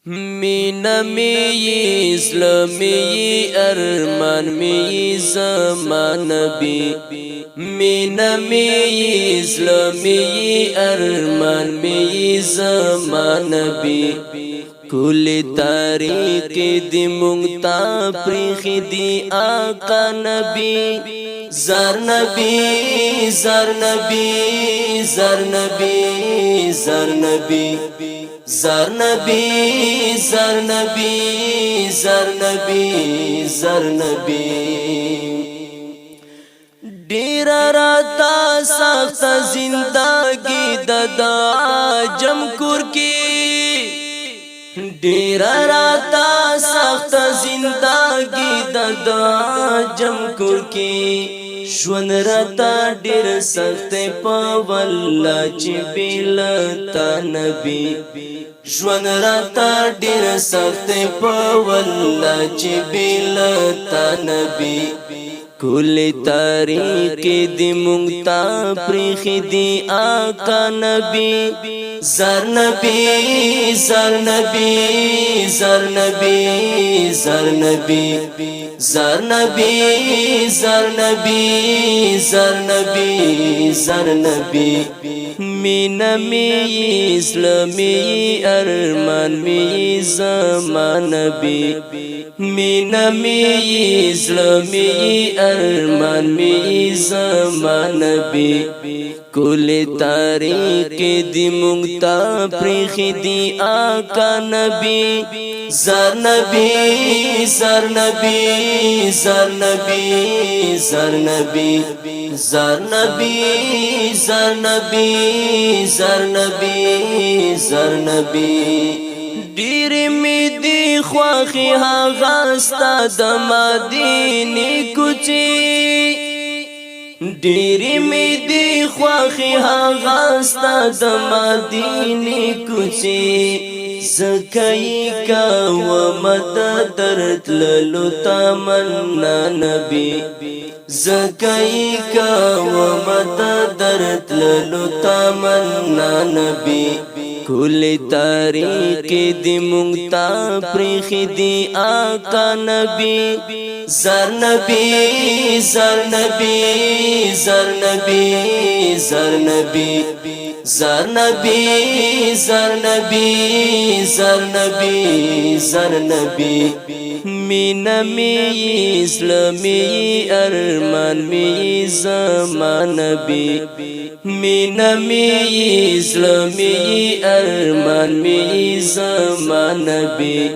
مینا می اسلامی ارمان می زمان نبی مینا می اسلامی ارمان می زمان نبی کل تاریخ دی مونتا پریخ دی آقا نبی زر نبی زر نبی زر نبی زر نبی زر نبی زر نبی زر نبی زر نبی ډیر راتا سخت زندگی ددا عجم کور کی ډیر راتا سخت زندگی ددا عجم کور کی ژوند راتا ډیر سخت په والله چې بلتا نبی ژوند راتا ډیر سخت په والله چې بلتا نبی کل تاریخ دی مونتا پریخ دی آقا نبی زر نبی زر نبی زر نبی زر نبی زر نبی زر نبی زر نبی زر نبی مینا می اسلامی ارمان می زمان نبی مینا می اسلامی ارمان می زمان نبی کل تاریخ دی مونتا پریخ دی آقا نبی زر نبی زر نبی زر نبی زر نبی زر نبی زر نبی زر نبی زر نبی ډیر می دی خواخی هغه ستا د مدینه کوچی ډیر می دی خواخی هغه ستا د مدینه کوچی زکای کا و مدد درتللو تمنا نبی زکای کا و مدد درتللو تمنا نبی کل تاریخ دی مونتا پریخ دی آقا نبی زر نبی زر نبی زر نبی زر نبی زر نبی زر نبی زر نبی زر نبی مینا می اسلامی ارمان می زمان نبی مینا می اسلامی ارمان می زمان نبی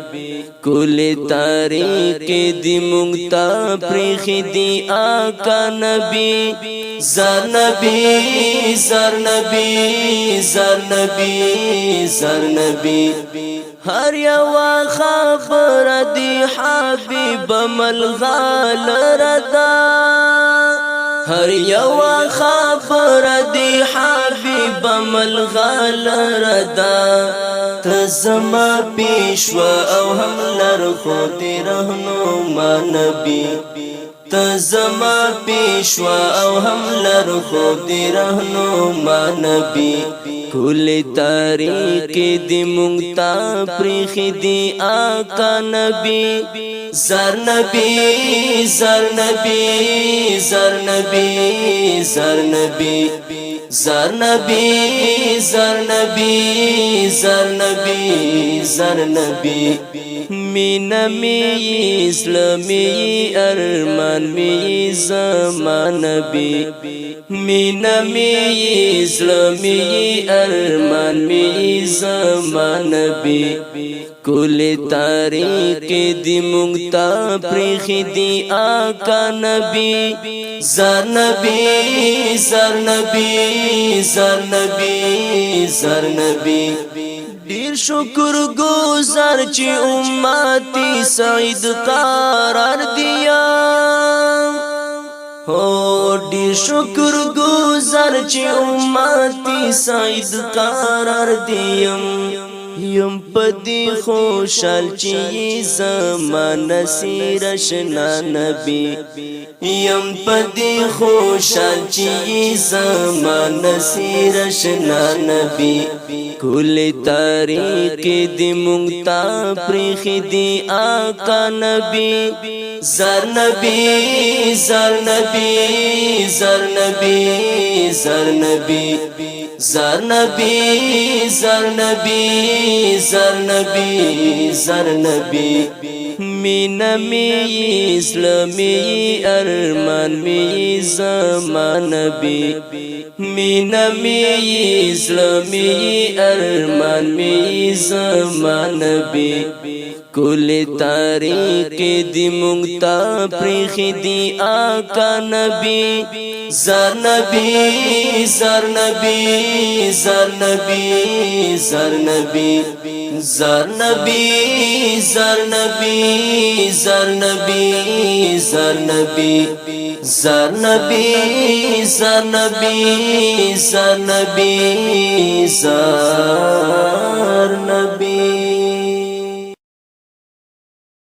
کل تاریخ دی مونتا پریخ دی آقا نبی زر نبی زر نبی زر نبی زر نبی هر یو خبر دی حبیب ملغال ردا هر یو خبر دی حبیب ملغال ردا تزما پیشوا او هم لر خود رهنما نبی تزما پیشوا او هم لر خود رهنما نبی کل تاریخ دی مونتا پریخ دی آقا نبی زر نبی زر نبی زر نبی زر نبی زر نبی زر نبی زر نبی زر نبی مینا می اسلامی ارمان می زمان نبی مینا می اسلامی ارمان می زمان نبی کل تاریخ دی مونتا پریخ دی آقا نبی زر نبی زر نبی زر نبی زر نبی ډیر شکر گزار چې امتی سعید قرار دیا هو ډیر شکر گزار چې امتی سعید قرار دیم یم پدی خوشحال چی زمان سیر شنا نبی یم پدی خوشحال چی زمان سیر شنا نبی کل تاریخ دی مونگتا پریخ دی آقا نبی زر نبی زر نبی زر نبی زر نبی زر نبی زر نبی زر نبی زر نبی مینا می اسلامی ارمان می زمان نبی مینا می اسلامی ارمان می زمان نبی کل تاریخ دی مونگتا پریخ دی آقا نبی زر نبی زر نبی زر نبی زر نبی زر نبی زر نبی زر نبی زر نبی زر نبی زر نبی زر نبی زر نبی